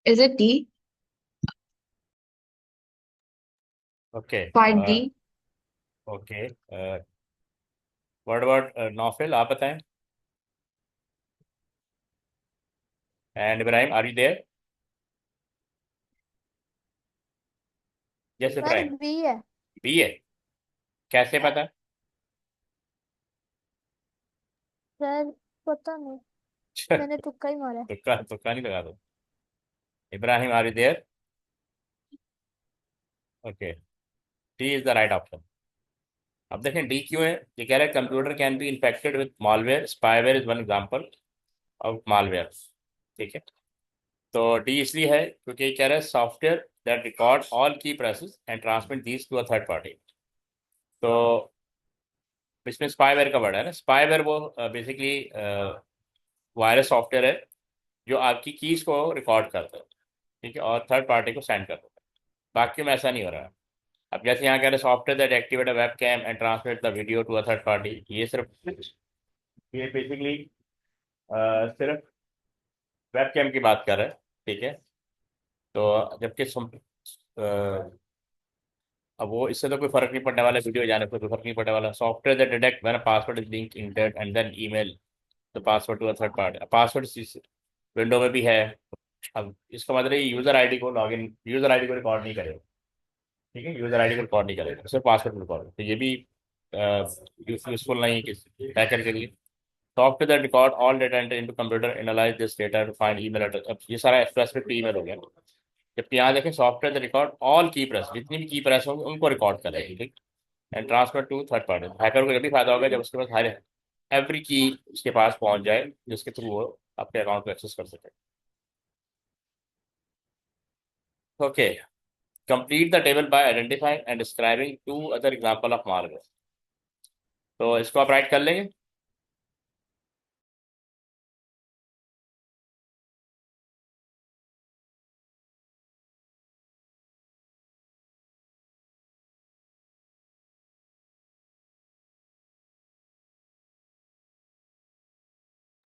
Is it D? Okay. Part D. Okay. What about Naufil, आप बताएं। And Ibrahim, are you there? Yes sir Ibrahim. B है। B है? कैसे पता? सर पता नहीं, मैंने तुक्का ही मारा है। तुक्का तुक्का नहीं लगा दो। Ibrahim, are you there? Okay, D is the right option. अब देखें डी क्यों है। ये कह रहा है computer can be infected with malware, spyware is one example of malware. ठीक है। तो डी इसलिए है क्योंकि ये कह रहा है software that record all key presses and transmit these to a third party. तो इसमें स्पाईवेयर का वर्ड है ना। स्पाईवेयर वो बेसिकली वायरस सॉफ्टवेयर है जो आपकी कीज को रिकॉर्ड करता है। ठीक है, और थर्ड पार्टी को सेंड करता है। बाकी में ऐसा नहीं हो रहा है। अब जैसे यहाँ कह रहे software that activate a web cam and transmit the video to a third party, ये सिर्फ ये बेसिकली सिर्फ वेब कैम की बात कर रहे हैं। ठीक है। तो जबकि अब वो इससे तो कोई फर्क नहीं पड़ने वाला, वीडियो जाने से कोई फर्क नहीं पड़ने वाला। Software that detect when a password is linked internet and then email the password to a third party. Password window में भी है। अब इसका मतलब यूजर आईडी को लॉगिन, यूजर आईडी को रिकॉर्ड नहीं करेगा। ठीक है, यूजर आईडी को रिकॉर्ड नहीं करेगा, सिर्फ पासवर्ड रिकॉर्ड। तो ये भी यूजफुल नहीं है किसी हैकर के लिए। Software that record all data enter into computer, analyse this data to find email address. अब ये सारा स्पेसिफिक ईमेल हो गया। जबकि यहाँ देखें software that record all key press, जितनी भी की प्रेस होंगी उनको रिकॉर्ड करेगी। ठीक। And transfer to third party. Hacker को जब भी फायदा होगा जब उसके पास हर एवरी की उसके पास पहुंच जाए जिसके थ्रू वो अपने अकाउंट को एक्सेस कर सके। Okay. Complete the table by identifying and describing two other example of malware. तो इसको आप राइट कर लेंगे।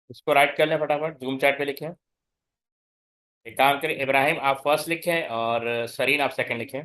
इसको राइट कर लें फटाफट, जूम चैट पे लिखें। एक काम करें इब्राहिम, आप फर्स्ट लिखें और सरीन आप सेकंड लिखें।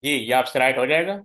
जी, ये आपसे राइट हो जाएगा।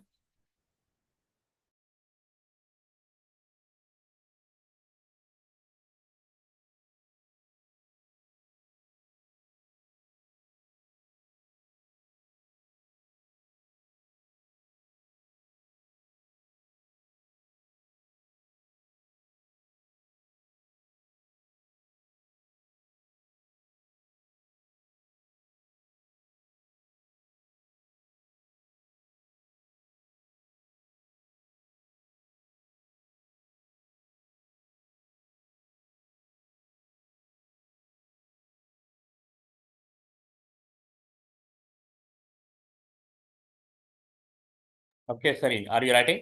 Okay Sarin, are you writing?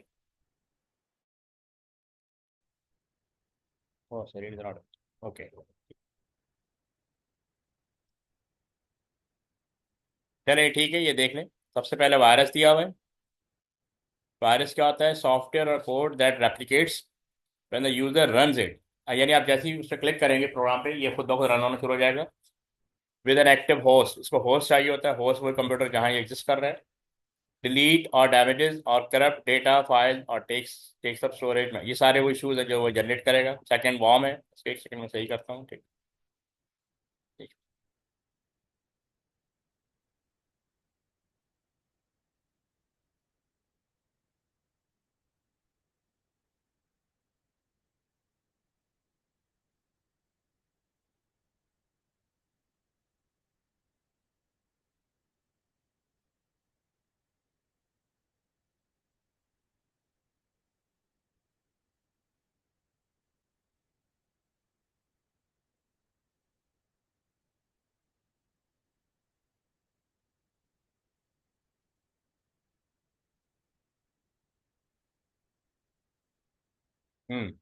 Oh Sarin is not. Okay, चलिए ठीक है, ये देख लें। सबसे पहले वायरस दिया हुआ है। वायरस क्या होता है? सॉफ्टवेयर और code that replicates when the user runs it. यानी आप जैसे ही उस पर क्लिक करेंगे प्रोग्राम पे, ये खुद ब खुद रन होना शुरू हो जाएगा विद एन एक्टिव होस्ट। इसको होस्ट चाहिए होता है, होस्ट वो कंप्यूटर जहाँ ये एग्जिस्ट कर रहा है। डिलीट और डैमेजेस और करप्ट डेटा फाइल और टेक्स अप स्टोरेज में, ये सारे वो इश्यूज है जो वो जनरेट करेगा। सेकंड वॉर्म है, इसको एक सेकंड में सही करता हूँ। ठीक ठीक।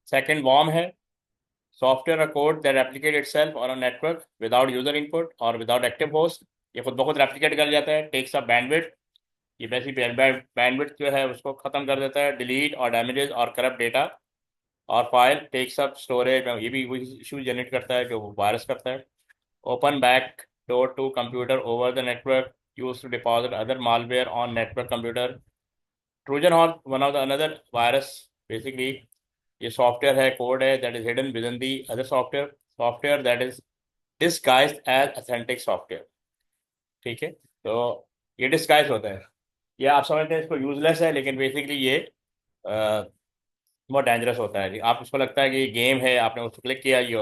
सेकंड वॉर्म है, सॉफ्टवेयर और code that replicate itself on a network without user input और विदाउट एक्टिव होस्ट, ये खुद ब खुद रेप्लिकेट कर जाता है। टेक्स अप बैंडविड्थ, ये वैसी बैंडविड्थ जो है उसको खत्म कर देता है। डिलीट और डैमेजेस और करप्ट डेटा और फाइल टेक्स अप स्टोरेज में, ये भी वही इशू जनरेट करता है जो वायरस करता है। Open back door to computer over the network use to deposit other malware on network computer. Trojan horse one of the another virus, basically ये सॉफ्टवेयर है, कोड है that is hidden within the other software, software that is disguised as authentic software. ठीक है, तो ये disguise होता है। ये आप समझते हैं इसको यूजलेस है, लेकिन बेसिकली ये बहुत डेंजरस होता है। आप उसको लगता है कि ये गेम है, आपने उसको क्लिक किया, ये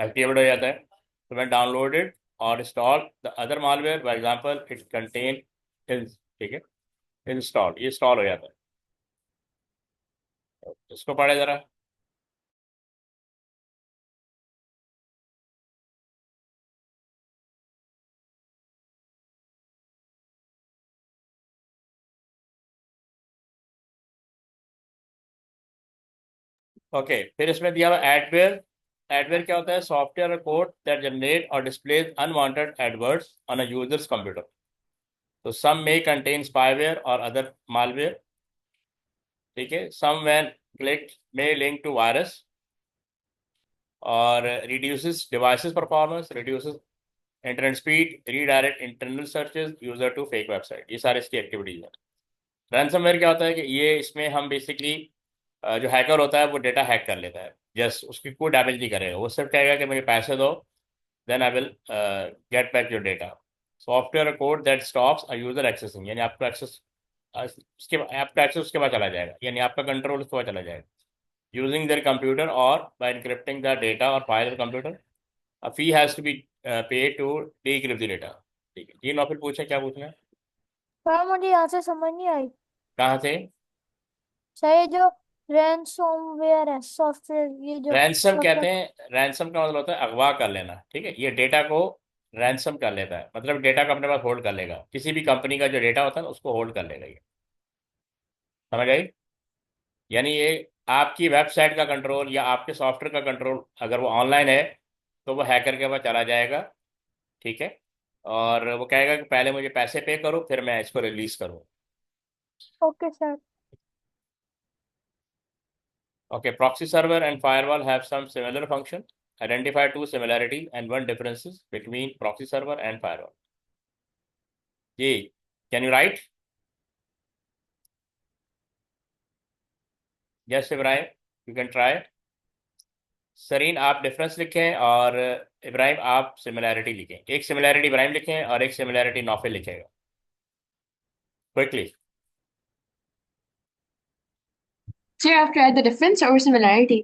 एक्टिवेट हो जाता है। तो मैं डाउनलोडेड और install the other malware, for example it contain, ठीक है, इंस्टॉल, ये इंस्टॉल हो जाता है। इसको पढ़े जरा। ओके, फिर इसमें दिया हुआ एडवेयर। एडवेयर क्या होता है? सॉफ्टवेयर कोड दैट जनरेट और displays unwanted adverts on a users computer. तो सम मे कंटेन स्पाईवेयर और अदर मालवेयर। ठीक है, some when click may link to virus और reduces devices performance, reduces internet speed, redirect internal searches user to fake website, ये सारे इसकी activities हैं। Ransomware क्या होता है कि ये इसमें हम बेसिकली जो हैकर होता है वो डेटा हैक कर लेता है, जस्ट उसकी कोई डैमेज नहीं करेगा, वो सिर्फ कहेगा कि मुझे पैसे दो, then I will get back your data. Software code that stops a user accessing, यानी आपका एक्सेस उसके, आपका एक्सेस उसके बाद चला जाएगा, यानी आपका कंट्रोल उसके बाद चला जाएगा। यूजिंग देयर कंप्यूटर और बाय इनक्रिप्टिंग द डेटा और file computer, a fee has to be paid to decrypt the data। ठीक है, 3 और फिर पूछे, क्या पूछना है? पर मुझे यहाँ से समझ नहीं आई। कहाँ थे? सर ये जो रैनसोमवेयर है सॉफ्टवेयर, ये जो रैंसम कहते मतलब। हैं, रैंसम का मतलब होता है अगवा कर लेना। ठीक है, ये डेटा को रैंसम कर लेता है, मतलब डेटा को अपने पास होल्ड कर लेगा, किसी भी कंपनी का जो डेटा होता है ना उसको होल्ड कर लेगा ये। समझ आई? यानी ये आपकी वेबसाइट का कंट्रोल या आपके सॉफ्टवेयर का कंट्रोल अगर वो ऑनलाइन है तो वो हैकर के पास चला जाएगा। ठीक है, और वो कहेगा कि पहले मुझे पैसे पे करो फिर मैं इसको रिलीज करूँ। Okay sir. Okay, proxy server and firewall have some similar function. Identify two similarities and one differences between proxy server and firewall. Ji, can you write? Yes, Ibrahim, you can try. Sareen आप difference लिखें और इब्राहिम आप similarity लिखें। एक similarity Ibrahim लिखें और एक similarity Naufil लिखेगा। Quickly. Sir, I've tried the difference or similarity.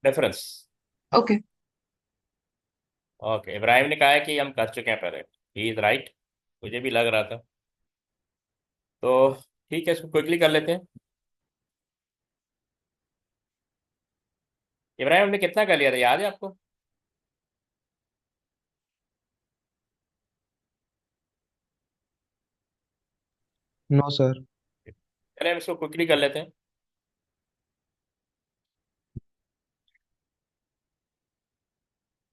Difference. Okay. Okay, Ibrahim ने कहा है कि हम कर चुके हैं पहले, ही इज राइट, मुझे भी लग रहा था। तो ठीक है, इसको क्विकली कर लेते हैं। इब्राहिम ने कितना कर लिया था, याद है आपको? No sir. चलिए हम इसको क्विकली कर लेते हैं।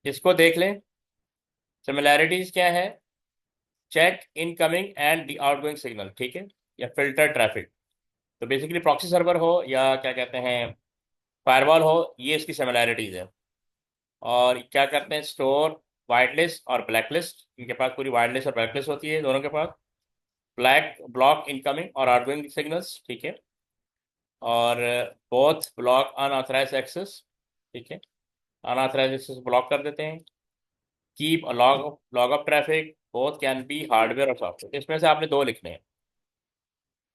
इसको देख लें, सिमिलैरिटीज क्या है? Check incoming and the outgoing signal, ठीक है, या फिल्टर ट्रैफिक। तो बेसिकली प्रॉक्सी सर्वर हो या क्या कहते हैं फायरवॉल हो, ये इसकी सिमिलैरिटीज है। और क्या करते हैं, स्टोर वाइट लिस्ट और ब्लैक लिस्ट, इनके पास पूरी वाइट लिस्ट और ब्लैक लिस्ट होती है दोनों के पास। ब्लैक ब्लॉक इनकमिंग और आउटगोइंग सिग्नल्स, ठीक है, और बोथ ब्लॉक अनऑथराइज एक्सेस, ठीक है, अनऑथराइज एक्सेस ब्लॉक कर देते हैं। Keep log of traffic, both can be hardware और सॉफ्टवेयर। इसमें से आपने दो लिखने हैं।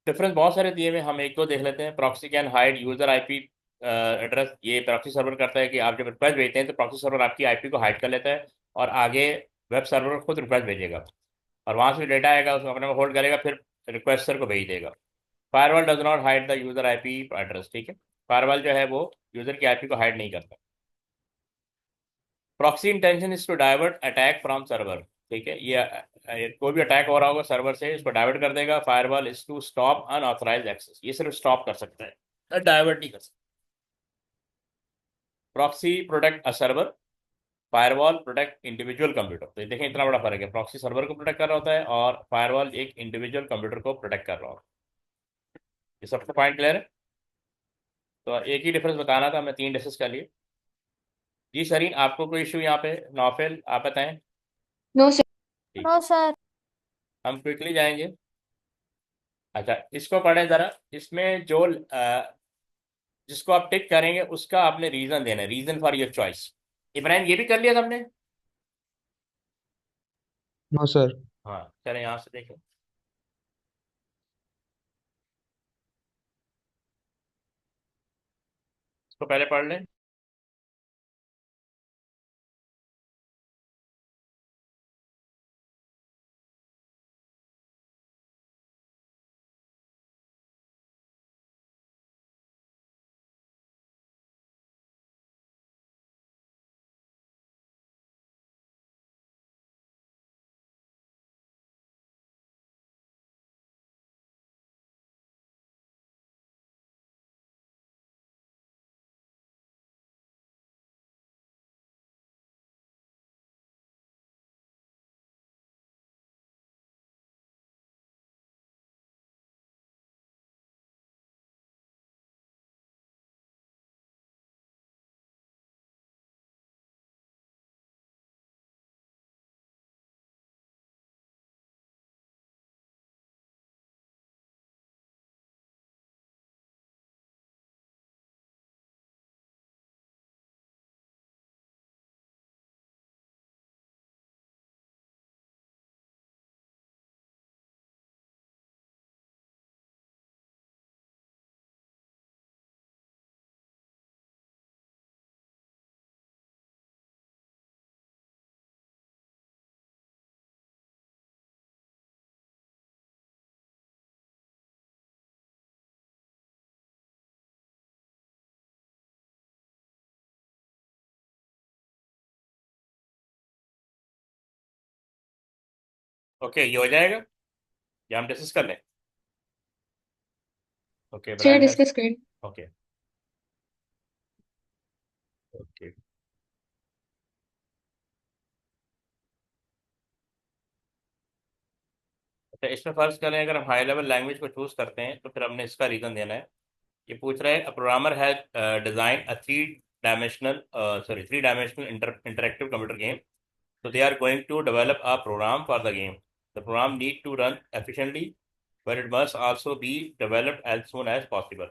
डिफरेंस बहुत सारे दिए हुए, हम एक को देख लेते हैं। Proxy can hide user IP address. ये प्रॉक्सी सर्वर करता है कि आप जब रिक्वेस्ट भेजते हैं तो प्रॉक्सी सर्वर आपकी आईपी को हाइड कर लेता है और आगे वेब सर्वर खुद रिक्वेस्ट भेजेगा और वहां से डेटा आएगा, उसको अपने में होल्ड करेगा, फिर रिक्वेस्टर को भेज देगा। Firewall does not hide the user IP address, ठीक है, फायरवॉल जो है वो यूजर की आईपी को हाइड नहीं करता। Proxy intention is to divert attack from server, ठीक है, ये कोई भी अटैक हो रहा होगा सर्वर से, इसको डाइवर्ट कर देगा। Firewall is to stop unauthorised access, ये सिर्फ स्टॉप कर सकता है, डाइवर्ट नहीं कर सकता। Proxy protect a server, firewall protect individual computer. तो ये देखें इतना बड़ा फर्क है, प्रॉक्सी सर्वर को प्रोटेक्ट कर रहा होता है और फायरवॉल एक इंडिविजुअल कंप्यूटर को प्रोटेक्ट कर रहा होता है। ये सबको पॉइंट क्लियर है? तो एक ही डिफरेंस बताना था, मैं तीन डिस्कस कर लिए। जी शरीन, आपको कोई इशू यहाँ पे? नौफिल आप बताएं। No sir. ठीक नो है, सर। हम क्विकली जाएंगे। अच्छा, इसको पढ़ें ज़रा। इसमें जो जिसको आप टिक करेंगे उसका आपने रीज़न देना है, reason for your choice. Ibrahim ये भी कर लिया था हमने? No sir. हाँ, चलें यहाँ से देखें। इसको पहले पढ़ लें। ओके, ये हो जाएगा या हम डिस्कस कर लें? ओके चलिए इब्राहिम है। डिस्कस करें। ओके। ओके, अच्छा इसमें फर्ज करें अगर हम हाई लेवल लैंग्वेज को चूज करते हैं तो फिर हमने इसका रीज़न देना है। ये पूछ रहा है a programmer has design a three dimensional interactive computer game, so they are going to develop a program for the game. The program need to run efficiently, but it must also be developed as soon as possible.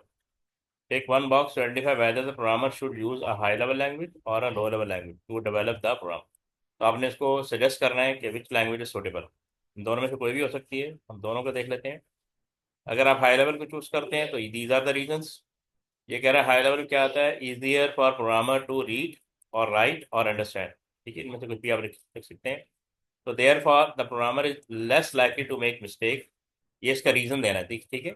Take one box to identify whether the programmer should use a high-level language or a low-level language to develop the program. तो आपने इसको suggest करना है कि which language is suitable. दोनों में से कोई भी हो सकती है, हम दोनों को देख लेते हैं। अगर आप हाई लेवल को चूज करते हैं तो दीज आर द रीजंस। ये कह रहा है हाई लेवल क्या आता है, easier for programmer to read और राइट और अंडरस्टैंड, ठीक है, इनमें से कुछ भी आप लिख सकते हैं। तो there for the programmer is less likely to make mistake, ये इसका रीजन देना है, ठीक ठीक है।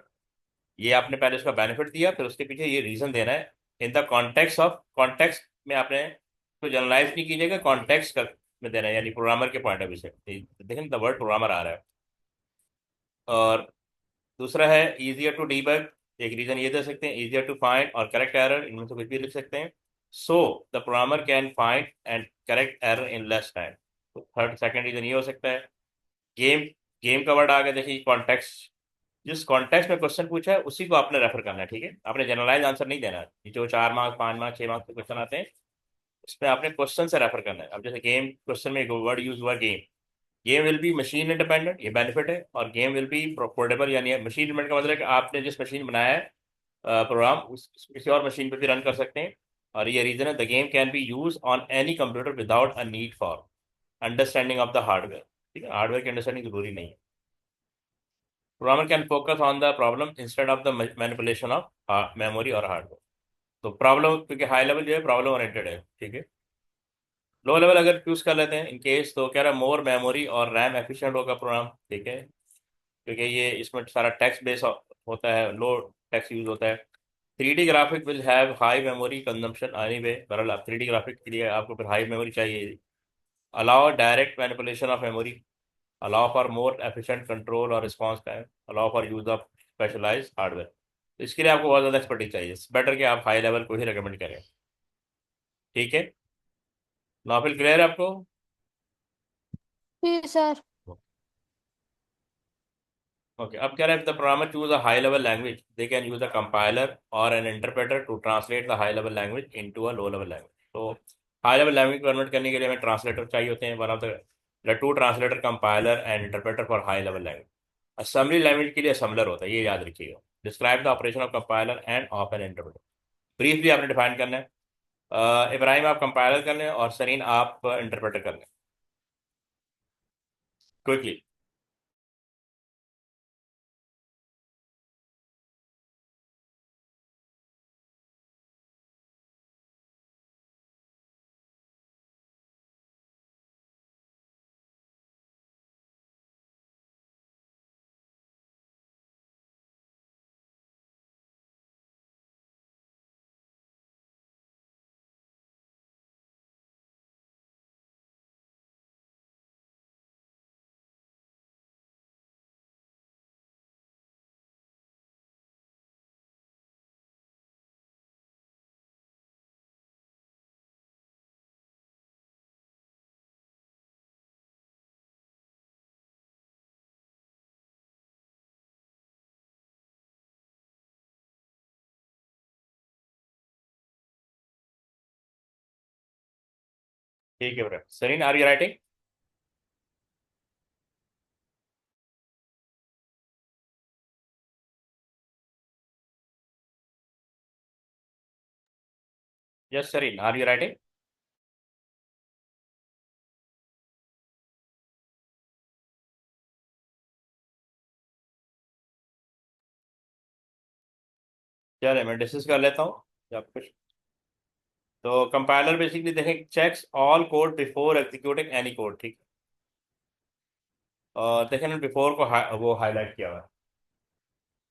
ये आपने पहले इसका बेनिफिट दिया, फिर उसके पीछे ये रीजन देना है। In the context of, context में आपने तो जनरलाइज नहीं कीजिएगा, कॉन्टेक्स्ट में देना है, यानी प्रोग्रामर के पॉइंट ऑफ व्यू से। देखें द वर्ड प्रोग्रामर आ रहा है। और दूसरा है इजियर टू डीबग, एक रीजन ये दे सकते हैं, इजियर टू फाइंड और करेक्ट एरर, इनमें से कुछ भी लिख सकते हैं। So the programmer can find and correct error in less time, तो थर्ड सेकंड रीजन ये हो सकता है। गेम, गेम का वर्ड आ गया, देखिए कॉन्टेक्स्ट, जिस कॉन्टेक्स्ट में क्वेश्चन पूछा है उसी को आपने रेफर करना है, ठीक है, आपने जनरलाइज आंसर नहीं देना है। ये जो 4 मार्क्स 5 मार्क्स 6 मार्क्स के क्वेश्चन आते हैं उसमें आपने क्वेश्चन से रेफर करना है। अब जैसे गेम क्वेश्चन में वर्ड यूज हुआ game, game will be machine independent, ये बेनिफिट है, और गेम विल बी पोर्टेबल, यानी मशीन इंडिपेंडेंट का मतलब है कि आपने जिस मशीन बनाया है प्रोग्राम उस किसी और मशीन पे भी रन कर सकते हैं। और ये रीजन है, the game can be use on any computer without a need for understanding of the hardware. ठीक है, हार्डवेयर की अंडरस्टैंडिंग जरूरी नहीं है। Programmer can focus on the problem instead of the manipulation of memory और hardware. तो problem, क्योंकि high level जो है प्रॉब्लम ओरिएंटेड है, ठीक है। लो लेवल अगर चूज कर लेते हैं इन केस, तो कह रहा है मोर मेमोरी और रैम एफिशिएंट होगा प्रोग्राम, ठीक है, क्योंकि ये इसमें सारा टेक्स्ट बेस होता है, लो टेक्स्ट यूज होता है। 3D graphic will have high memory consumption anyway, बहरहाल आप 3D ग्राफिक के लिए आपको फिर हाई मेमोरी चाहिए। Allow direct manipulation of memory, allow for more efficient control और response time, allow for use of specialise hardware. तो इसके लिए आपको बहुत ज़्यादा एक्सपर्टीज चाहिए, बेटर कि आप हाई लेवल को ही रिकमेंड करें, ठीक है। नॉफिल क्लियर है आपको? जी सर। ओके, अब कह रहे हैं the programmer choose a high level language, they can use a compiler और an interpreter to translate the high level language into a low level language. तो हाई लेवल लैंग्वेज कन्वर्ट करने के लिए हमें ट्रांसलेटर चाहिए होते हैं, one of the two translator, compiler and interpreter for high level language. Assembly language के लिए असम्बलर होता है, ये याद रखिएगा। Describe the operation of compiler end of N interpreter, briefly आपने डिफाइन करना है। इब्राहिम आप कंपाइलर कर लें और सरीन आप इंटरप्रेटर कर लें, क्विकली। ठीक है brother, Sareen are you writing? Yes Sareen, are you writing? चलिए मैं डिस्कस कर लेता हूँ जब कुछ। तो कंपाइलर बेसिकली देखें, checks all code before executing any code, ठीक है। और देखें बिफोर को वो हाईलाइट किया हुआ है।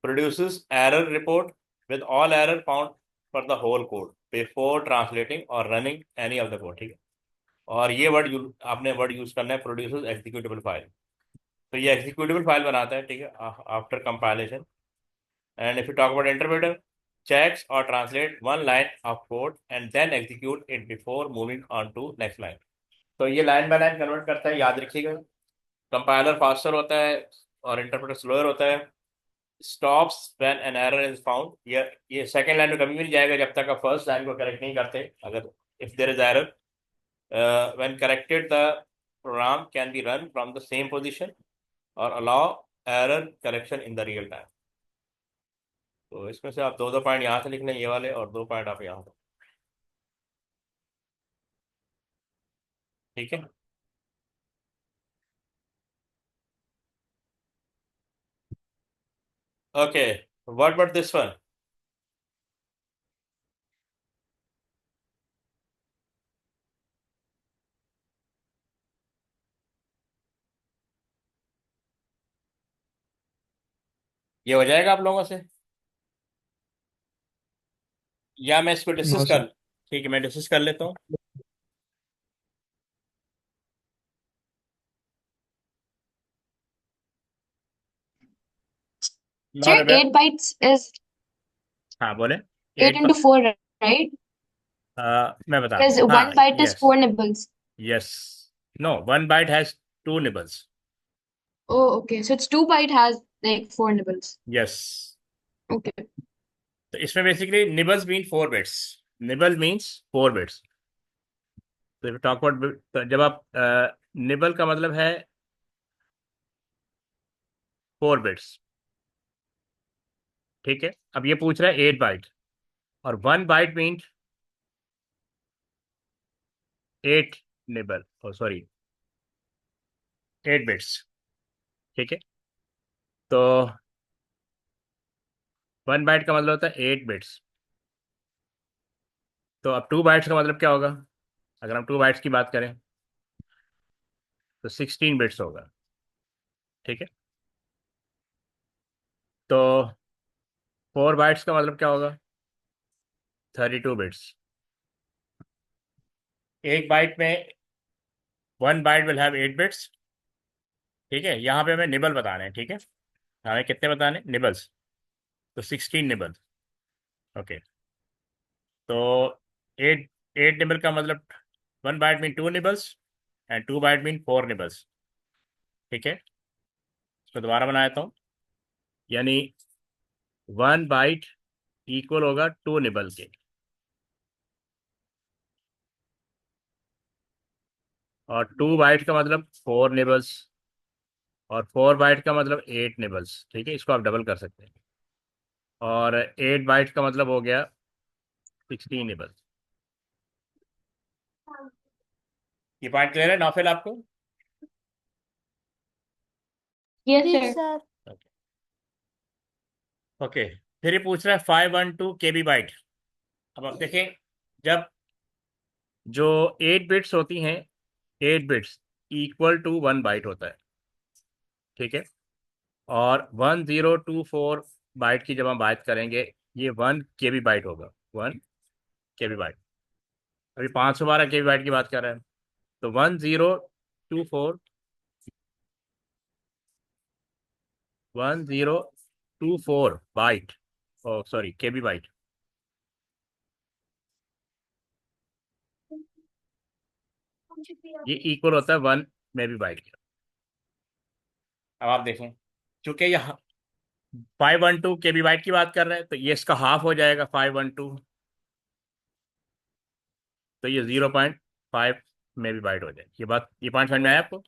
Produces error report with all error found for the whole code before translating और running any of the code, ठीक है। और ये वर्ड आपने वर्ड यूज करना है, प्रोड्यूसेस एग्जीक्यूटेबल फाइल। तो ये एग्जीक्यूटेबल फाइल बनाता है, ठीक है, after compilation. And if you talk about interpreter, checks or translate one line of code and then execute it before moving on to next line। तो ये लाइन बाय लाइन कन्वर्ट करता है, याद रखिएगा। कंपाइलर फास्टर होता है और interpreter slower होता है। Stops when an error is found, ये सेकंड लाइन में कभी भी नहीं जाएगा जब तक आप फर्स्ट लाइन को करेक्ट नहीं करते। अगर if there is error when corrected, the program can be run from the same position और allow error correction in the real time. तो इसमें से आप दो दो पॉइंट यहाँ से लिख लें, ये वाले, और दो पॉइंट आप यहाँ से, ठीक है। Okay, what about this one? ये हो जाएगा आप लोगों से, या मैं इसको डिस्कस नो कर, सर। ठीक है मैं डिस्कस कर लेता हूँ। Sir, नॉट 8 bytes is हाँ बोले। 8 एट, into 4, right? मैं बताता Because हूँ, हाँ, one byte is yes, 4 nibbles. Yes, no, one byte has two nibbles. Oh, okay. So it's 2 byte has like 4 nibbles. Yes, Okay. तो इसमें basically nibbles mean 4 bits, nibble means 4 bits. तो talk about, जब आप nibble का मतलब है 4 bits. ठीक है, अब ये पूछ रहा है 8 बाइट, और 1 बाइट मीन्स 8 निबल, ओ सॉरी 8 बिट्स। ठीक है, तो 1 बाइट का मतलब होता है 8 बिट्स। तो अब 2 बाइट्स का मतलब क्या होगा? अगर हम 2 बाइट्स की बात करें तो 16 बिट्स होगा। ठीक है, तो 4 बाइट्स का मतलब क्या होगा? 32 बिट्स। एक बाइट में 1 बाइट विल हैव 8 बिट्स। ठीक है, यहाँ पे हमें निबल बताने हैं। ठीक है, हमें कितने बताने? निबल्स। तो 16 निबल। ओके, तो 8 8 निबल का मतलब 1 byte mean 2 nibbles and 2 byte mean 4 nibbles. ठीक है, इसको दोबारा बना देता हूँ। यानी 1 बाइट इक्वल होगा 2 निबल के, और 2 बाइट का मतलब 4 निबल्स, और 4 बाइट का मतलब 8 निबल्स। ठीक है, इसको आप डबल कर सकते हैं, और 8 बाइट का मतलब हो गया 16 निबल्स। ये पॉइंट क्लियर है नौफिल आपको? Yes, जी sir. सर। ओके, फिर ये पूछ रहा है 512 KB बाइट। अब आप देखें, जब जो 8 बिट्स होती हैं, 8 बिट्स इक्वल टू 1 बाइट होता है। ठीक है, और 1024 बाइट की जब हम बात करेंगे, ये 1 KB बाइट होगा। 1 KB बाइट। अभी 512 KB बाइट की बात कर रहे हैं, तो 1024 बाइट, ओ सॉरी KB बाइट, ये इक्वल होता है 1 MB बाइट के। अब आप देखें, चूंकि ये 512 KB बाइट की बात कर रहे हैं, तो ये इसका हाफ हो जाएगा 512, तो ये 0.5 MB बाइट हो जाएगी। ये पॉइंट समझ में आया आपको?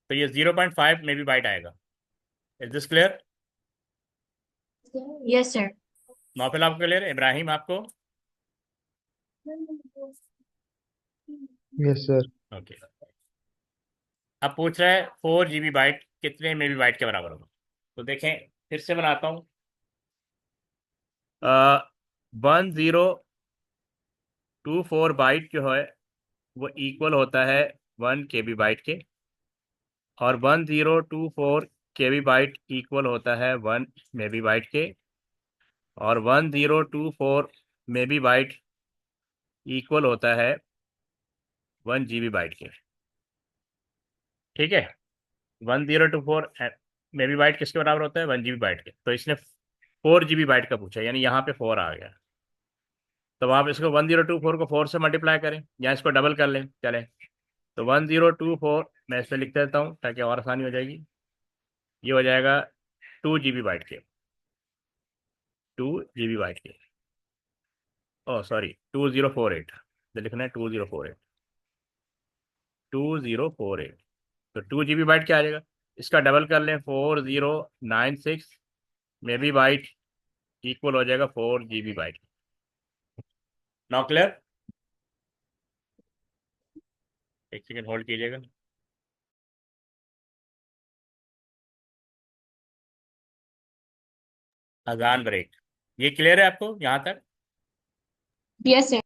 तो ये 0.5 MB बाइट आएगा। Is this clear? Yes, sir. Naufil आपको क्लियर है? इब्राहिम आपको? Yes sir. ओके, अब पूछ रहा है 4 GB बाइट कितने MB बाइट के बराबर होगा? तो देखें, फिर से बनाता हूँ। 1024 बाइट जो है वो इक्वल होता है 1 KB बाइट के, और 1024 KB बाइट इक्वल होता है 1 MB बाइट के, और 1024 MB बाइट इक्वल होता है 1 GB बाइट के। ठीक है, 1024 MB बाइट किसके बराबर होता है? 1 GB बाइट के। तो इसने 4 GB बाइट का पूछा, यानी यहाँ पे 4 आ गया। तो आप इसको 1024 को 4 से मल्टीप्लाई करें, या इसको डबल कर लें, चले। तो 1024 मैं इस पर लिख देता हूँ ताकि और आसानी हो जाएगी। ये हो जाएगा 2 GB बाइट के, 2 GB बाइट के, ओ सॉरी 2048, तो लिखना है 2048, 2048। तो 2 GB बाइट क्या आ जाएगा? इसका डबल कर लें, 4096 MB बाइट इक्वल हो जाएगा 4 GB बाइट। Now clear? एक सेकेंड होल्ड कीजिएगा। अजान ब्रेक। ये क्लियर है आपको यहाँ तक? Yes, sir.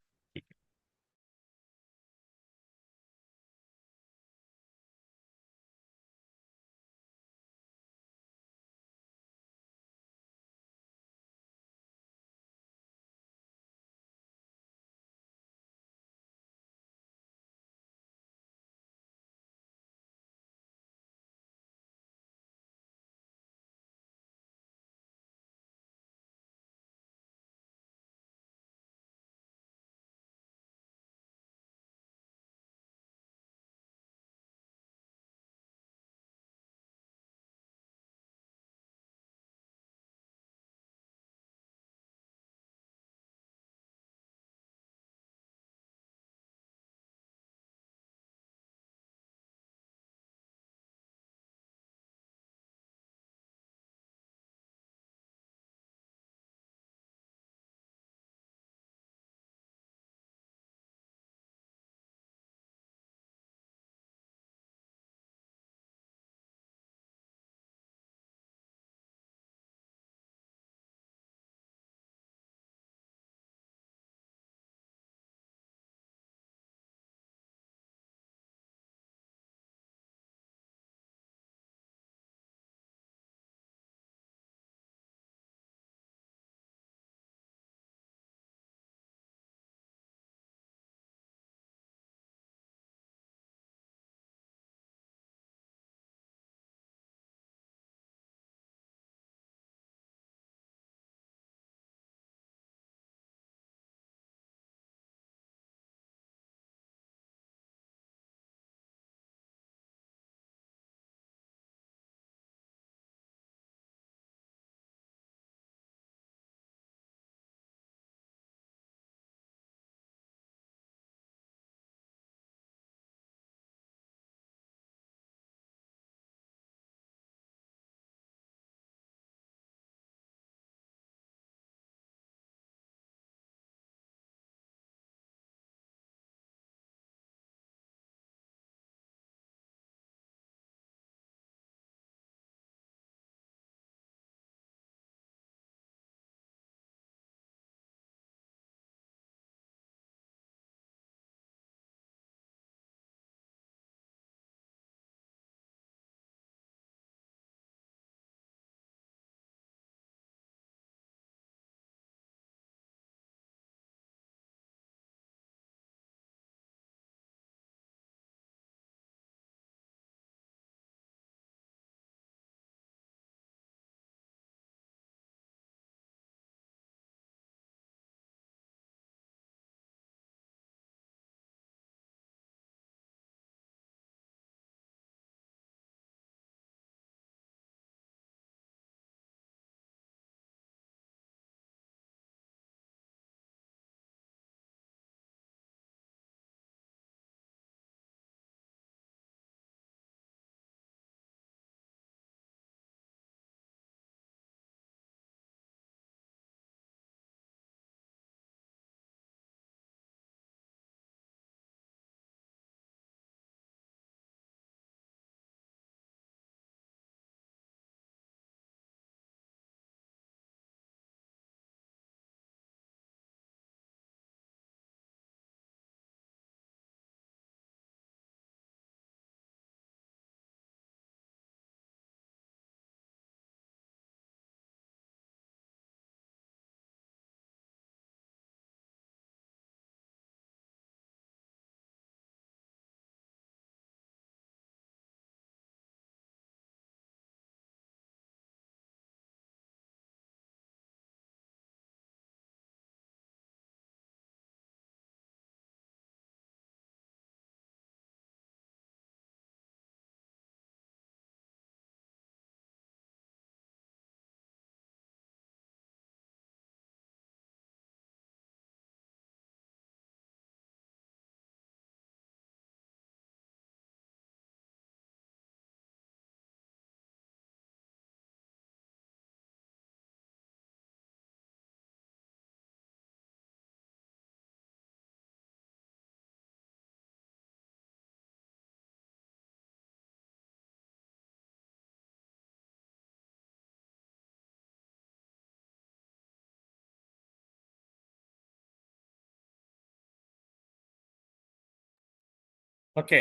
ओके,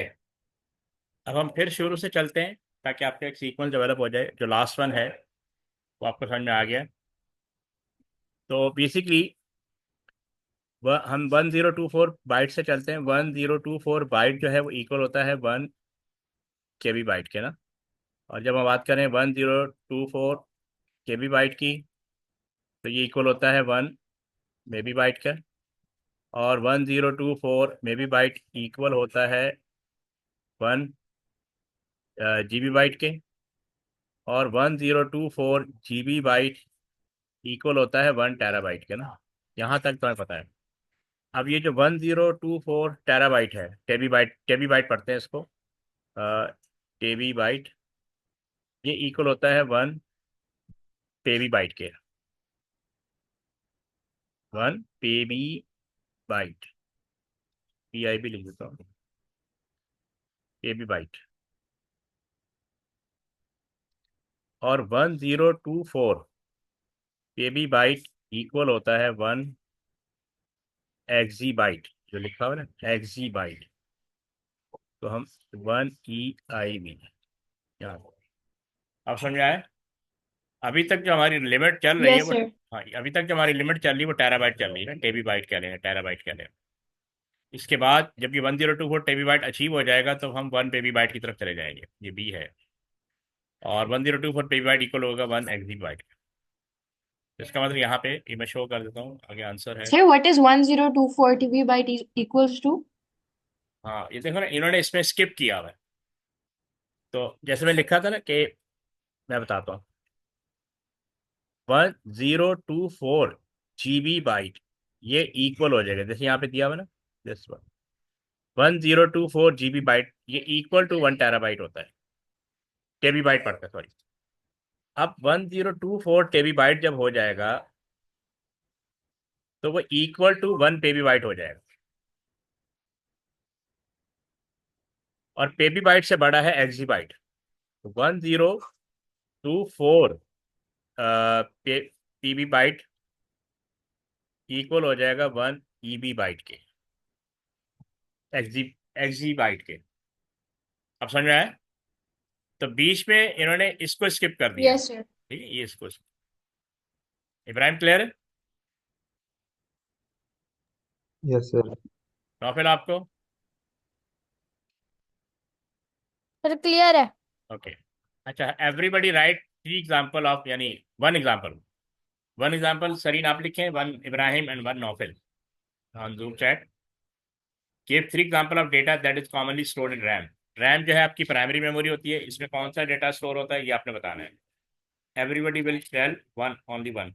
अब हम फिर शुरू से चलते हैं ताकि आपका एक सीक्वेंस डेवलप हो जाए। जो लास्ट वन है वो आपको समझ में आ गया। तो बेसिकली हम 1024 बाइट से चलते हैं। 1024 बाइट जो है वो इक्वल होता है 1 KB बाइट के ना। और जब हम बात करें 1024 KB बाइट की, तो ये इक्वल होता है 1 MB बाइट का। और 1024 MB बाइट इक्वल होता है 1 GB बाइट के। और 1024 GB बाइट इक्वल होता है 1 TB के ना। यहाँ तक तुम्हें पता है। अब ये जो 1024 TB है, टेबी बाइट पढ़ते हैं इसको, टेबी बाइट, ये इक्वल होता है 1 पेबी बाइट के। 1 पेबी बाइट, PIB लिख देता हूँ, पेबी बाइट। और 1024 पेबी बाइट इक्वल होता है 1 एक्जी बाइट, जो लिखा हुआ है ना एक्जी बाइट। तो हम 1 EIB यहाँ। अब समझ में आया? अभी तक जो हमारी लिमिट चल रही है यस वो, सर। हाँ, अभी तक जो हमारी लिमिट चल रही है वो टेराबाइट चल रही है ना, टेबी बाइट कह रहे हैं, टेराबाइट कह रहे हैं। इसके बाद जब ये 1024 टेबी बाइट अचीव हो जाएगा तो हम 1 पेबी बाइट की तरफ चले जाएंगे, ये बी है। और 1024 पेबी बाइट इक्वल होगा 1 एक्जी बाइट। इसका मतलब यहाँ पे ये मैं शो कर देता हूँ, आगे आंसर है। Sir what is 1024 TB byte equals to? हाँ, ये देखो ना, इन्होंने इसमें स्किप किया हुआ है। तो जैसे मैं लिखा था ना कि, मैं बताता हूँ, 1024 GB बाइट ये इक्वल हो जाएगा, जैसे यहाँ पे दिया हुआ ना, दिस 1024 GB बाइट ये इक्वल टू 1 TB होता है, टेबी बाइट पड़ता है, सॉरी। अब 1024 TB बाइट जब हो जाएगा तो वो इक्वल टू 1 पेबी बाइट हो जाएगा। और पेबी बाइट से बड़ा है एक्जी बाइट। तो 1024 पीबी बाइट इक्वल हो जाएगा 1 EB बाइट के, एक्जी एक्जी बाइट के। अब समझ में आया? तो बीच में इन्होंने इसको स्किप कर दिया, यस सर। ठीक है, ये इसको। इब्राहिम क्लियर है? Yes sir. नौफिल आपको? सर क्लियर है। ओके। अच्छा, एवरीबडी राइट 3 एग्जाम्पल ऑफ, यानी वन एग्जाम्पल सरीन आप लिखें, one Ibrahim and one Naufil on Zoom chat. Give 3 example of data that is commonly stored in RAM. RAM जो है आपकी प्राइमरी मेमोरी होती है, इसमें कौन सा डेटा स्टोर होता है ये आपने बताना है। Everybody will tell one, only one.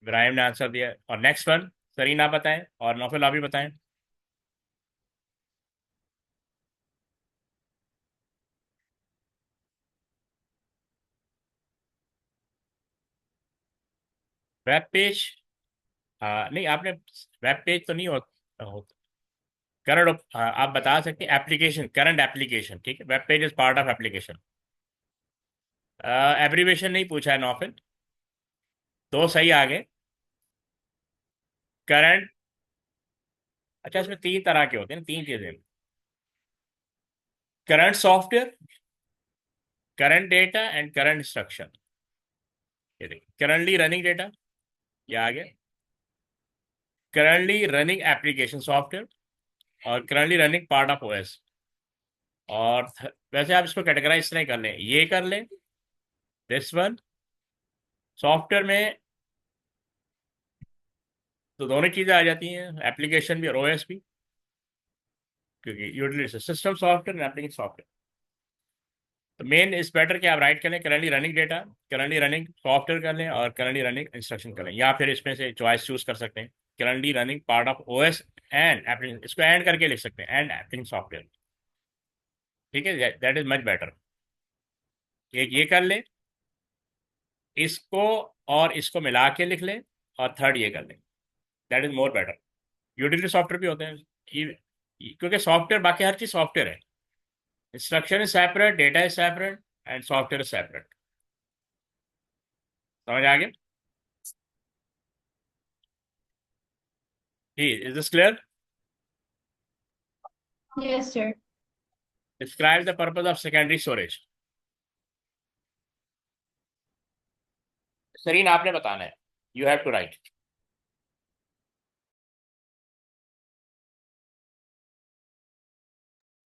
Ibrahim ने आंसर दिया, और नेक्स्ट वन सरीन आप बताएं, और नौफिल आप भी बताएं। वेब पेज, नहीं आपने, वेब पेज तो नहीं हो, करंट, आप बता सकते हैं एप्लीकेशन, करंट एप्लीकेशन, ठीक है, web page is part of application. Abbreviation नहीं पूछा है नौफिल, दो सही आ गए। करंट, अच्छा इसमें 3 तरह के होते हैं ना, 3 चीजें, current software, current data and current instruction. ये देखिए, करंटली रनिंग डेटा, ये आ गया, करंटली रनिंग एप्लीकेशन सॉफ्टवेयर, और currently running part of OS. और वैसे आप इसको कैटेगराइज इस तरह कर लें, ये कर लें, दिस वन सॉफ्टवेयर में तो दोनों चीज़ें आ जाती हैं, एप्लीकेशन भी और ओएस भी, क्योंकि utility system software and application software. तो मेन इस बेटर कि आप राइट कर लें currently running data, currently running software कर लें, और करंटली रनिंग इंस्ट्रक्शन कर लें, या फिर इसमें से चॉइस चूज कर सकते हैं, currently running part of OS and application, इसको एंड करके लिख सकते हैं, एंड एप्लीकेशन सॉफ्टवेयर, ठीक है, दैट इज मच बेटर। एक ये कर लें, इसको और इसको मिला के लिख लें, और थर्ड ये कर लें, that is more better. Utility software भी होते हैं, क्योंकि सॉफ्टवेयर, बाकी हर चीज सॉफ्टवेयर है। Instruction is separate, data is separate, and software is separate. समझ आ गया? जी, is this clear? Yes, sir. Describe the purpose of secondary storage. Sareen आपने बताना है, you have to write.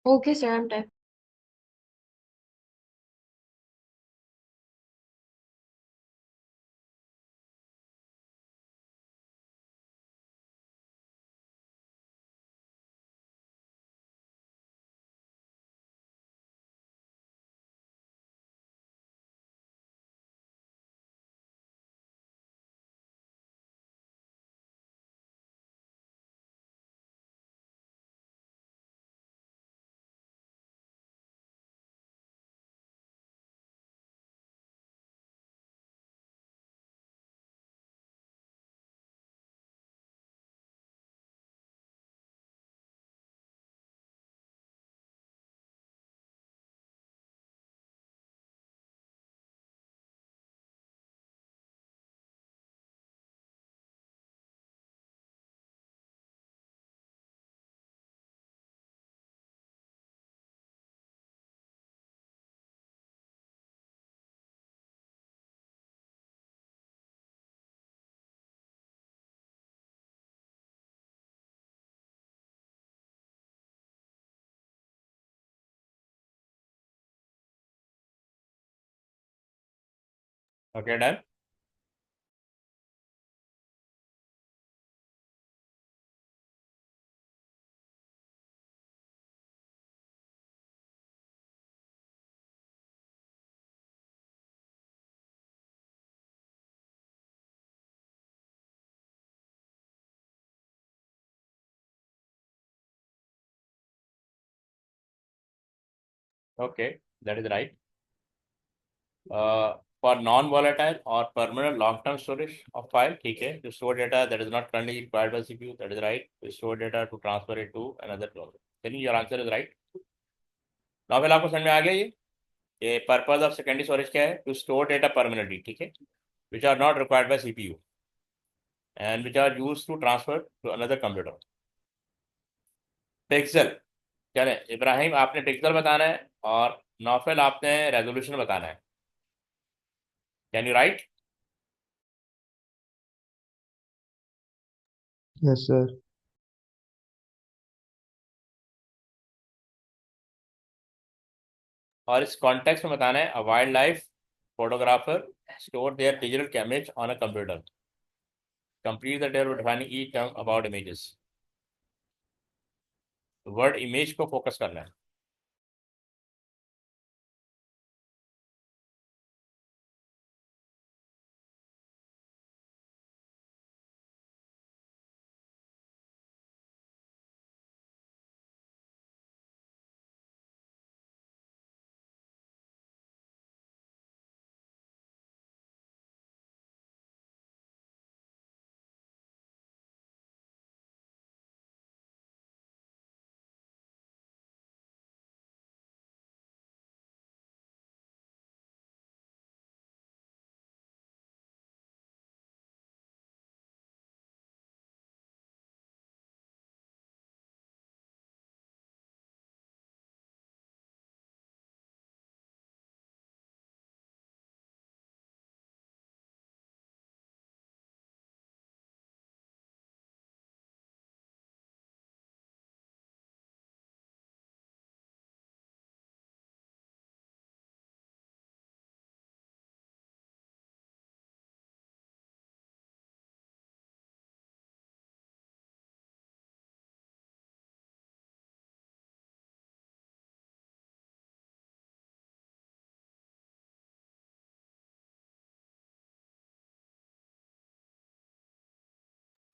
Okay, sir, I'm done. Okay, done. Okay, that is right. For non volatile और permanent long term storage of file, ठीक है, to store data that is not currently required by CPU, that is right. To store data to transfer it to another process. चलिए, your answer is right. Naufil आपको समझ में आ गया? ये purpose of secondary storage क्या है? टू स्टोर डेटा परमानेंटली, ठीक है, which are not required by CPU and which are use to transfer to another computer. Pixel. चले इब्राहिम, आपने पिक्सल बताना है और नौफल आपने रेजोल्यूशन बताना है। Can you write? Yes, sir. और इस कॉन्टेक्स्ट में बताना है, a wild life photographer store there digital image on a computer. Complete the table defining each term about images. Word image को फोकस करना है।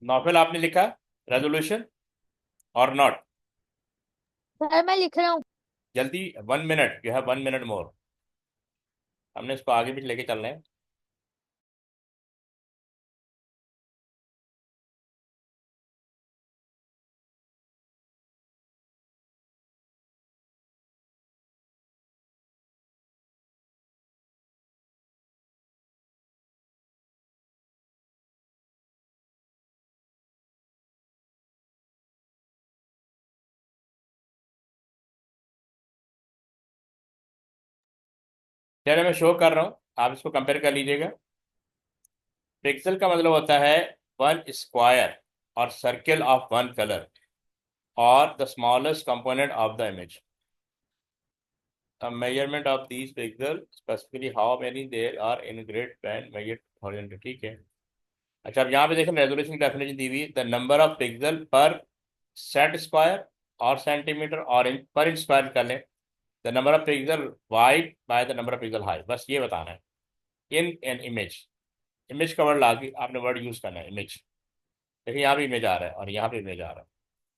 नॉफल आपने लिखा रेजोल्यूशन और नॉट? सर मैं लिख रहा हूँ। जल्दी, 1 मिनट, यू हैव 1 मिनट मोर। हमने इसको आगे भी लेके चलना है। चलिए मैं शो कर रहा हूँ, आप इसको कंपेयर कर लीजिएगा। पिक्सल का मतलब होता है वन स्क्वायर और सर्किल ऑफ वन कलर और the smallest component of the image. A measurement of these pixels, specifically how many there are in grid band measured horizontally, ठीक है। अच्छा, अब यहाँ पे देखें रेजोल्यूशन की डेफिनेशन दी हुई है, द नंबर ऑफ पिक्सल पर सेट स्क्वायर और सेंटीमीटर और इंच पर इंच स्क्वायर कर लें the number of pixel wide by the number of pixel high, बस ये बताना है। इन एन इमेज, इमेज का वर्ड लाके आपने वर्ड यूज करना है, इमेज। देखिए यहाँ पे इमेज आ रहा है और यहाँ पे इमेज आ रहा है,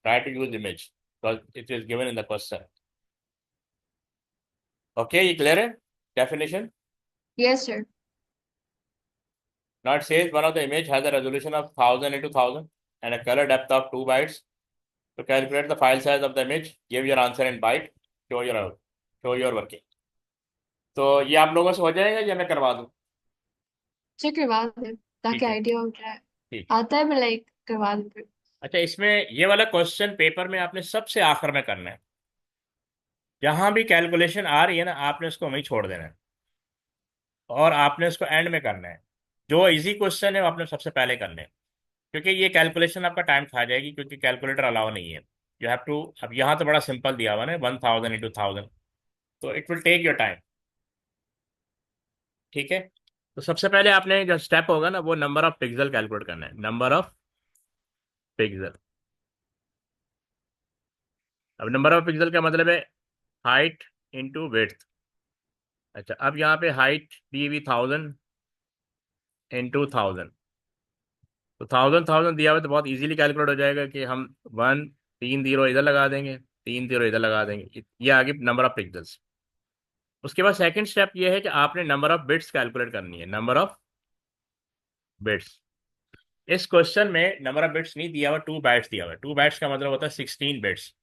try to use image because it is given in the question. Okay, ये क्लियर है definition? Yes, sir. Now it says one of the image has a resolution of 1000 into 1000 and a color depth of 2 bytes. To calculate the file size of the image, give your answer in byte. Show your working. तो ये आप लोगों से हो जाएगा या मैं करवा दूँ? चेक करवा दे ताकि ठीक है, आइडिया हो जाए। ठीक। आता है मैं लाइक करवा दूँ फिर। अच्छा, इसमें ये वाला क्वेश्चन पेपर में आपने सबसे आखिर में करना है। जहाँ भी कैलकुलेशन आ रही है ना, आपने उसको वहीं छोड़ देना है और आपने उसको एंड में करना है। जो इजी क्वेश्चन है वो आपने सबसे पहले करने हैं, क्योंकि ये कैलकुलेशन आपका टाइम खा जाएगी, क्योंकि कैलकुलेटर अलाउ नहीं है। यू हैव टू, अब यहाँ तो बड़ा सिंपल दिया हुआ है 1000 into 1000, तो it will take your time. ठीक है, तो सबसे पहले आपने जो स्टेप होगा ना, वो नंबर ऑफ पिक्सल कैलकुलेट करना है, नंबर ऑफ पिक्सल। अब नंबर ऑफ पिक्सल का मतलब है हाइट इंटू विड्थ। अच्छा, अब यहाँ पे हाइट दी हुई 1000 इंटू 1000, तो 1000 दिया हुआ है, तो बहुत इजीली कैलकुलेट हो जाएगा कि हम 3 0 इधर लगा देंगे, 3 0 इधर लगा देंगे, ये आगे नंबर ऑफ पिक्सल्स। उसके बाद सेकंड स्टेप ये है कि आपने नंबर ऑफ बिट्स कैलकुलेट करनी है, नंबर ऑफ बिट्स। इस क्वेश्चन में नंबर ऑफ बिट्स नहीं दिया हुआ, 2 बाइट्स दिया हुआ है। 2 बाइट्स का मतलब होता है 16 बिट्स।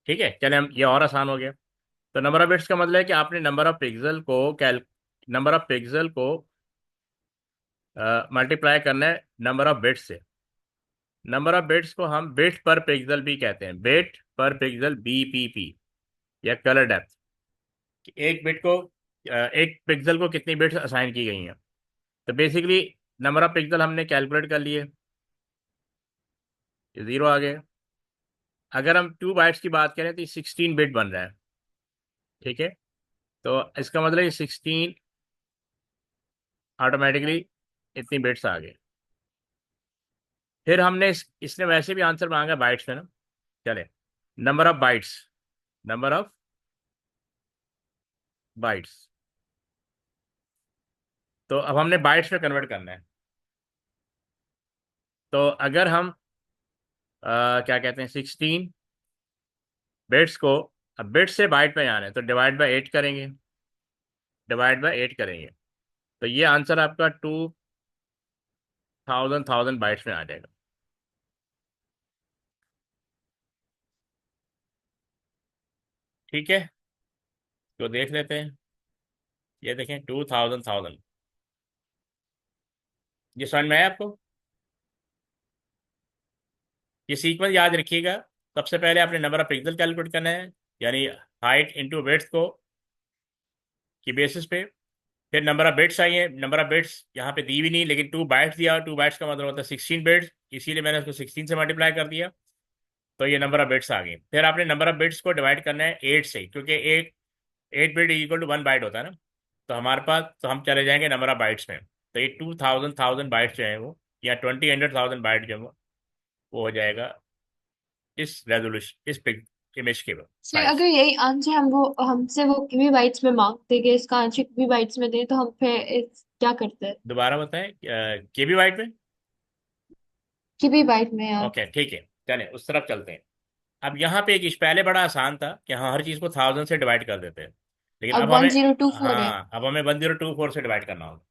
ठीक है, चले हम, ये और आसान हो गया। तो नंबर ऑफ बिट्स का मतलब है कि आपने नंबर ऑफ पिक्सल को मल्टीप्लाई करना है नंबर ऑफ बिट्स से। नंबर ऑफ बिट्स को हम बिट पर पिक्सल भी कहते हैं, बिट पर पिक्सल, BPP, या कलर डेप्थ। एक बिट को एक पिक्सल को कितनी बिट्स असाइन की गई हैं। तो बेसिकली नंबर ऑफ पिक्सल हमने कैलकुलेट कर लिए, 0 आ गए। अगर हम 2 बाइट्स की बात करें तो ये 16 बिट बन रहा है। ठीक है, तो इसका मतलब ये 16 ऑटोमेटिकली इतनी बिट्स आ गए। फिर हमने इसने वैसे भी आंसर मांगा बाइट्स में ना, चले number of bytes, number of bytes, तो अब हमने बाइट्स में कन्वर्ट करना है। तो अगर हम क्या कहते हैं, 16 बिट्स को, अब बिट्स से बाइट में आना है तो डिवाइड बाई 8 करेंगे, डिवाइड बाई 8 करेंगे, तो ये आंसर आपका 2000 बाइट्स में आ जाएगा। ठीक है, तो देख लेते हैं। ये देखें 2000, ये समझ में आया आपको? ये सीक्वेंस याद रखिएगा। सबसे पहले आपने नंबर ऑफ पिक्सल कैलकुलेट करना है, यानी हाइट इंटू विड्थ को की बेसिस पे। फिर नंबर ऑफ बिट्स चाहिए, नंबर ऑफ बिट्स यहाँ पे दी भी नहीं, लेकिन 2 बाइट्स दिया, 2 बाइट्स का मतलब होता है 16 बिट्स, इसीलिए मैंने उसको 16 से मल्टीप्लाई कर दिया, तो ये नंबर ऑफ बिट्स आ गई। फिर आपने नंबर ऑफ बिट्स को डिवाइड करना है 8 से, क्योंकि 8 बिट इक्वल टू 1 बाइट होता है ना। तो हमारे पास, तो हम चले जाएंगे नंबर ऑफ बाइट्स में, तो ये 2000 बाइट्स जो है वो, या 20,000 बाइट जो है वो हो जाएगा इस रेजोल्यूशन, इस इमेज के सर साइज। अगर यही आंसर हमसे वो किमी बाइट्स में मांगते कि इसका आंसर किमी बाइट्स में दे तो हम फिर क्या करते हैं? दोबारा बताएं, KB बाइट में? किमी बाइट में यार। ओके, ठीक है, चलें उस तरफ चलते हैं। अब यहाँ पे एक पहले बड़ा आसान था कि हाँ, हर चीज़ को 1000 से डिवाइड कर देते हैं, लेकिन अब अब वन हमें, जीरो टू फोर है। हाँ, अब हमें 1024 से डिवाइड करना होगा।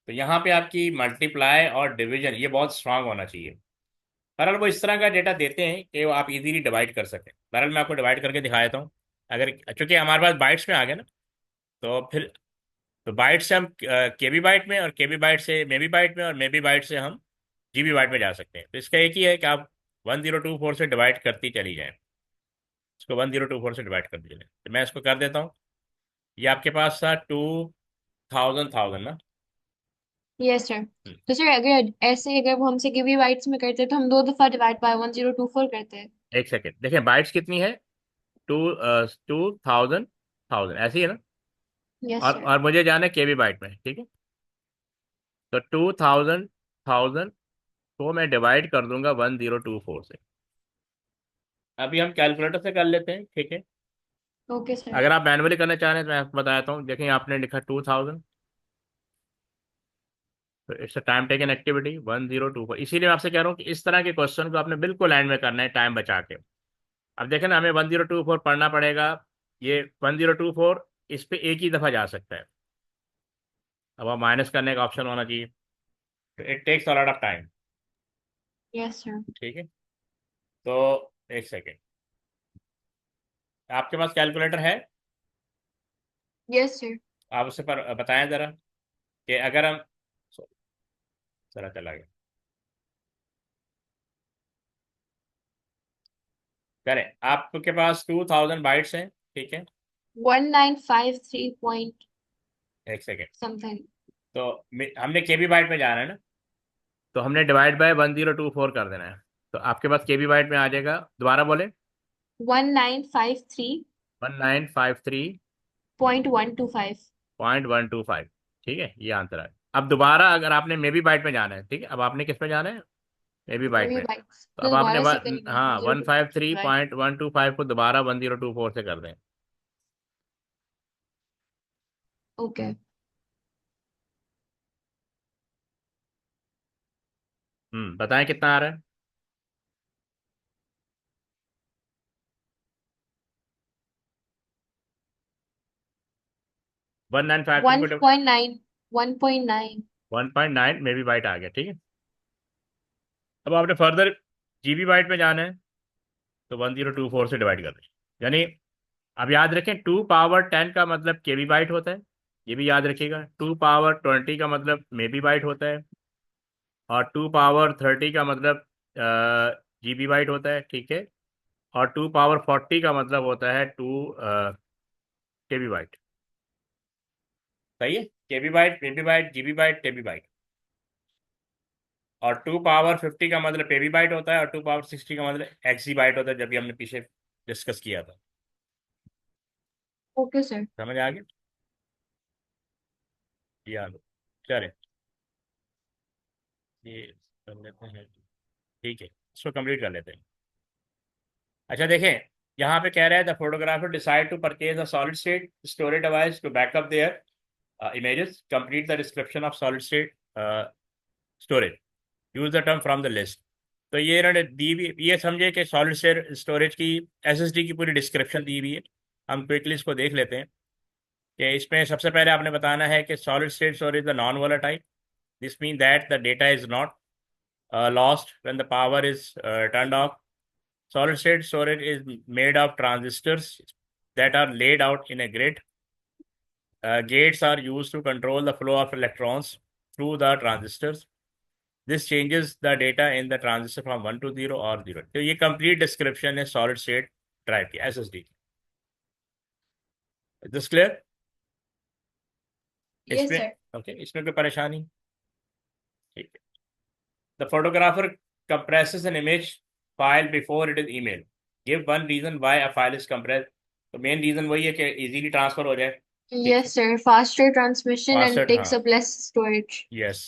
तो यहाँ पे आपकी मल्टीप्लाई और डिवीजन ये बहुत स्ट्रांग होना चाहिए। बहरहाल वो इस तरह का डेटा देते हैं कि वो आप इजीली डिवाइड कर सकें। बहरहाल मैं आपको डिवाइड करके दिखा देता हूँ। अगर, चूंकि हमारे पास बाइट्स में आ गया ना, तो फिर, तो बाइट से हम KB बाइट में, और KB बाइट से मेबी बाइट में, और मेबी बाइट से हम GB बाइट में जा सकते हैं। तो इसका एक ही है कि आप 1024 से डिवाइड करती चली जाएं, इसको 1024 से डिवाइड कर दीजिए। तो मैं इसको कर देता हूँ। ये आपके पास था थाउजेंड थाउजेंड ना। Yes sir. हम्म, तो सर अगर ऐसे अगर वो हमसे किवी बाइट्स में करते तो हम दो दफा डिवाइड बाय 1024 करते हैं। एक सेकेंड, देखिए बाइट्स कितनी है, टू, टू थाउजेंड, थाउजेंड ऐसी है ना। Yes sir. और मुझे जाना है केबी बाइट में, ठीक है। तो 2000, थाउजेंड को मैं डिवाइड कर दूंगा 1024 से। अभी हम कैलकुलेटर से कर लेते हैं, ठीक है। Okay sir. अगर आप मैनुअली करना चाह रहे हैं तो मैं आपको बताता हूँ। देखिए आपने लिखा 2000, तो it's a time taken activity 1024। इसीलिए मैं आपसे कह रहा हूँ कि इस तरह के क्वेश्चन को आपने बिल्कुल एंड में करना है, टाइम बचा के। अब देखें ना, हमें 1024 पढ़ना पड़ेगा। ये 1024 इस पे एक ही दफा जा सकता है। अब आप माइनस करने का ऑप्शन होना चाहिए, तो it takes a lot of time, yes sir. ठीक है। तो एक सेकेंड, आपके पास कैलकुलेटर है? Yes sir. आप उससे पर बताएं ज़रा कि अगर हम, ज़रा चला गया, करें, आपके पास 2000 बाइट्स हैं, ठीक है। 1953 पॉइंट एक सेकेंड, समथिंग। तो हमने केबी बाइट में जाना है ना, तो हमने डिवाइड बाय 1024 कर देना है। तो आपके पास केबी बाइट में आ जाएगा, दोबारा बोले। 1953 1953 पॉइंट 125। पॉइंट 125, ठीक है, ये आंसर है। अब दोबारा अगर आपने मे बी बाइट में जाना है, ठीक है, अब आपने किस में जाना है, मे बी बाइट मेरी में। बाइक्स तो तो अब आपने दोबारा से करेंगे हाँ, वन 1024 फाइव से three divide. Point one two five को दोबारा 1024 से कर दें। ओके। बताएं कितना आ रहा है। 1953 को 1.9। 1.9। 1.9 मे बी बाइट आ गया, ठीक है। अब आपने फर्दर जीबी बाइट में जाना है, तो 1024 से डिवाइड कर दें। यानी अब याद रखें, 2 पावर 10 का मतलब केबी बाइट होता है, ये भी याद रखिएगा। 2 पावर 20 का मतलब मेबी बाइट होता है, और 2 पावर 30 का मतलब जीबी बाइट होता है, ठीक है। और 2 पावर 40 का मतलब होता है 2 केबी बाइट। सही है, KB byte, MB byte, GB byte, TB byte. और 2 पावर 50 का मतलब पेबी बाइट होता है, और 2 पावर 60 का मतलब एक्सी बाइट होता है, जब भी हमने पीछे डिस्कस किया था। Okay sir. समझ आ गया, याद, चले ये कर लेते हैं, ठीक है, इसको कंप्लीट कर लेते हैं। अच्छा देखें, यहाँ पे कह रहा है the photographer decide to purchase a solid state storage device to backup their images, complete the description of solid state storage, use the term from the list। तो ये इन्होंने दी हुई, ये समझे कि सॉलिड स्टेट स्टोरेज की, एसएसडी की पूरी डिस्क्रिप्शन दी हुई है। हम क्विकली इसको देख लेते हैं कि इसमें सबसे पहले आपने बताना है कि solid state storage the non volatile. This mean that the data is not lost when the power is turned off। Solid state storage is made of transistors that are laid out in a grid। Gates are used to control the flow of electrons through the transistors। This changes the data in the transistor from 1 to 0 or 0। तो ये complete description है solid state drive की, SSD की। This clear? Yes इसमें, sir. Okay, इसमें कोई परेशानी? ठीक है। The photographer compresses an image file before it is emailed। Give one reason why a file is compressed। तो मेन रीजन वही है कि इजीली ट्रांसफर हो जाए, ठीक है। Yes sir, faster transmission and faster, हाँ, takes up less storage. Yes.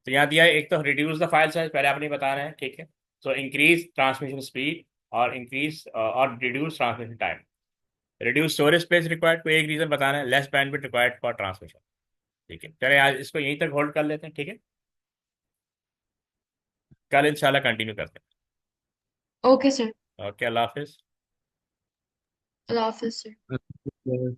तो यहाँ दिया है, एक तो रिड्यूस द फाइल साइज, पहले आपने बताना है, ठीक है। सो इंक्रीज ट्रांसमिशन स्पीड, और इंक्रीज और reduce transmission time. Reduce storage space required, को एक रीजन बताना है, less bandwidth required for transmission. ठीक है, चले आज इसको यहीं तक होल्ड कर लेते हैं, ठीक है। कल इंशाल्लाह कंटिन्यू करते ओके सर। हैं। ओके, अल्लाह हाफिज। अल्लाह हाफिज सर। Okay,